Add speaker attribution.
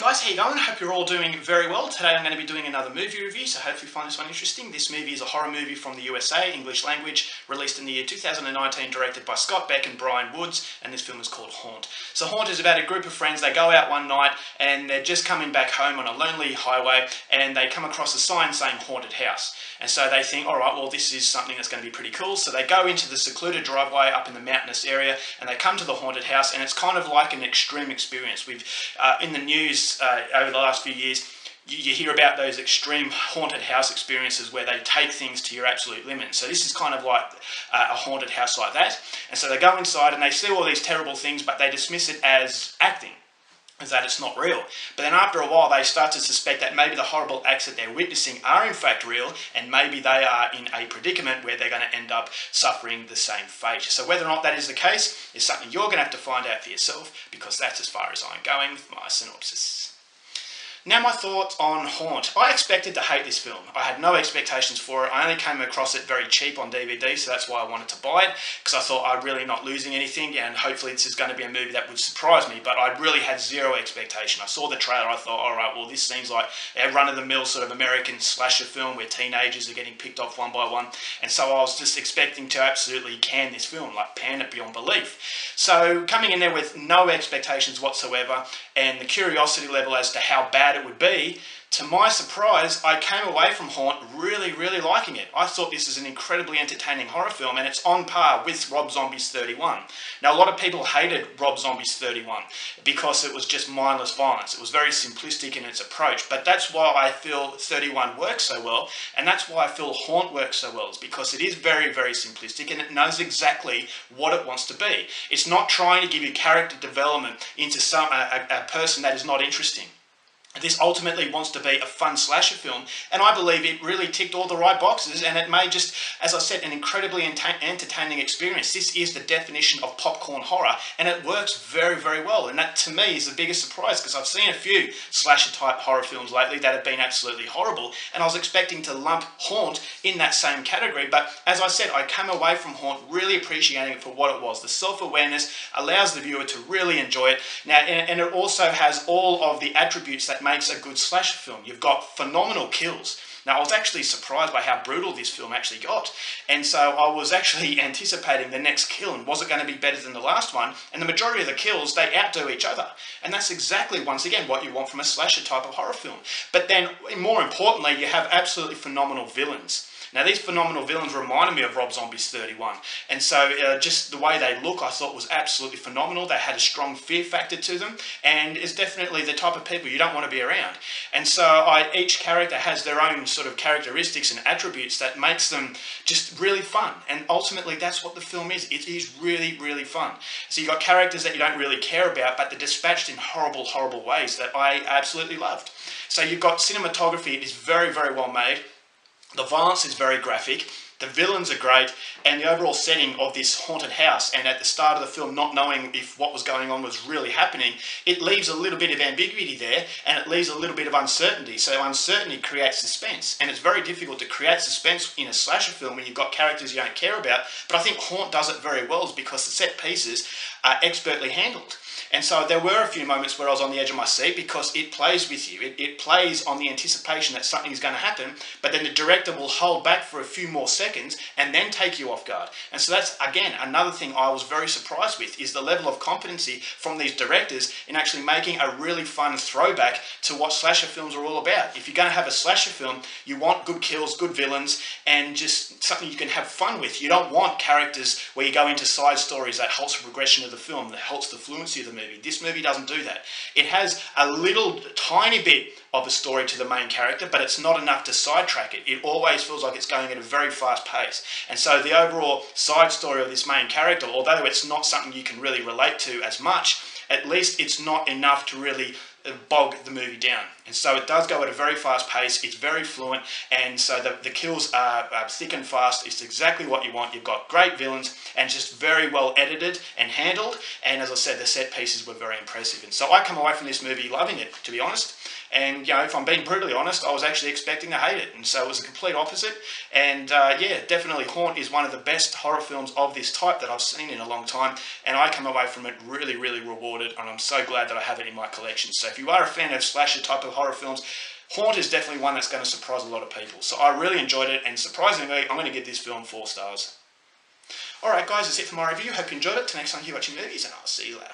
Speaker 1: guys, how you going? Hope you're all doing very well. Today I'm going to be doing another movie review, so hopefully you find this one interesting. This movie is a horror movie from the USA, English language, released in the year 2019, directed by Scott Beck and Brian Woods, and this film is called Haunt. So Haunt is about a group of friends. They go out one night and they're just coming back home on a lonely highway, and they come across a sign saying haunted house. And so they think, alright, well this is something that's going to be pretty cool. So they go into the secluded driveway up in the mountainous area, and they come to the haunted house, and it's kind of like an extreme experience. We've in the news over the last few years, you hear about those extreme haunted house experiences where they take things to your absolute limit. So this is kind of like a haunted house like that. And so they go inside and they see all these terrible things, but they dismiss it as acting, as that it's not real. But then after a while they start to suspect that maybe the horrible acts that they're witnessing are in fact real, and maybe they are in a predicament where they're going to end up suffering the same fate. So whether or not that is the case is something you're going to have to find out for yourself, because that's as far as I'm going with my synopsis. Now my thoughts on Haunt. I expected to hate this film. I had no expectations for it. I only came across it very cheap on DVD, so that's why I wanted to buy it, because I thought I'm really not losing anything, and hopefully this is going to be a movie that would surprise me, but I really had zero expectation. I saw the trailer, I thought, alright, well this seems like a run-of-the-mill sort of American slasher film where teenagers are getting picked off one by one, and so I was just expecting to absolutely can this film, like pan it beyond belief. So coming in there with no expectations whatsoever, and the curiosity level as to how bad it would be, to my surprise, I came away from Haunt really liking it. I thought this is an incredibly entertaining horror film, and it's on par with Rob Zombie's 31. Now, a lot of people hated Rob Zombie's 31 because it was just mindless violence. It was very simplistic in its approach, but that's why I feel 31 works so well, and that's why I feel Haunt works so well, is because it is very simplistic, and it knows exactly what it wants to be. It's not trying to give you character development into a person that is not interesting. This ultimately wants to be a fun slasher film, and I believe it really ticked all the right boxes, and it made just, as I said, an incredibly entertaining experience. This is the definition of popcorn horror, and it works very well, and that to me is the biggest surprise, because I've seen a few slasher type horror films lately that have been absolutely horrible, and I was expecting to lump Haunt in that same category, but as I said, I came away from Haunt really appreciating it for what it was. The self-awareness allows the viewer to really enjoy it. Now, and it also has all of the attributes that makes a good slasher film. You've got phenomenal kills. Now, I was actually surprised by how brutal this film actually got, and so I was actually anticipating the next kill, and was it going to be better than the last one? And the majority of the kills, they outdo each other, and that's exactly, once again, what you want from a slasher type of horror film. But then, more importantly, you have absolutely phenomenal villains. Now, these phenomenal villains reminded me of Rob Zombie's 31, and so just the way they look I thought was absolutely phenomenal. They had a strong fear factor to them, and it's definitely the type of people you don't want to be around. And so each character has their own sort of characteristics and attributes that makes them just really fun, and ultimately that's what the film is. It is really fun. So you've got characters that you don't really care about, but they're dispatched in horrible ways that I absolutely loved. So you've got cinematography. It is very well made. The violence is very graphic, the villains are great, and the overall setting of this haunted house, and at the start of the film not knowing if what was going on was really happening, it leaves a little bit of ambiguity there, and it leaves a little bit of uncertainty. So uncertainty creates suspense, and it's very difficult to create suspense in a slasher film when you've got characters you don't care about, but I think Haunt does it very well because the set pieces are expertly handled. And so there were a few moments where I was on the edge of my seat, because it plays with you. It plays on the anticipation that something is going to happen, but then the director will hold back for a few more seconds and then take you off guard. And so that's, again, another thing I was very surprised with, is the level of competency from these directors in actually making a really fun throwback to what slasher films are all about. If you're going to have a slasher film, you want good kills, good villains, and just something you can have fun with. You don't want characters where you go into side stories that halts the progression of the film, that halts the fluency of the movie. This movie doesn't do that. It has a little tiny bit of a story to the main character, but it's not enough to sidetrack it. It always feels like it's going at a very fast pace. And so the overall side story of this main character, although it's not something you can really relate to as much, at least it's not enough to really bog the movie down. And so it does go at a very fast pace, it's very fluent, and so the kills are thick and fast. It's exactly what you want. You've got great villains, and just very well edited and handled, and as I said, the set pieces were very impressive. And so I come away from this movie loving it, to be honest, And, if I'm being brutally honest, I was actually expecting to hate it. And so it was a complete opposite. And yeah, definitely Haunt is one of the best horror films of this type that I've seen in a long time. And I come away from it really, really rewarded. And I'm so glad that I have it in my collection. So if you are a fan of slasher type of horror films, Haunt is definitely one that's going to surprise a lot of people. So I really enjoyed it. And surprisingly, I'm going to give this film 4 stars. Alright guys, that's it for my review. Hope you enjoyed it. Till next time, you're watching movies, and I'll see you later.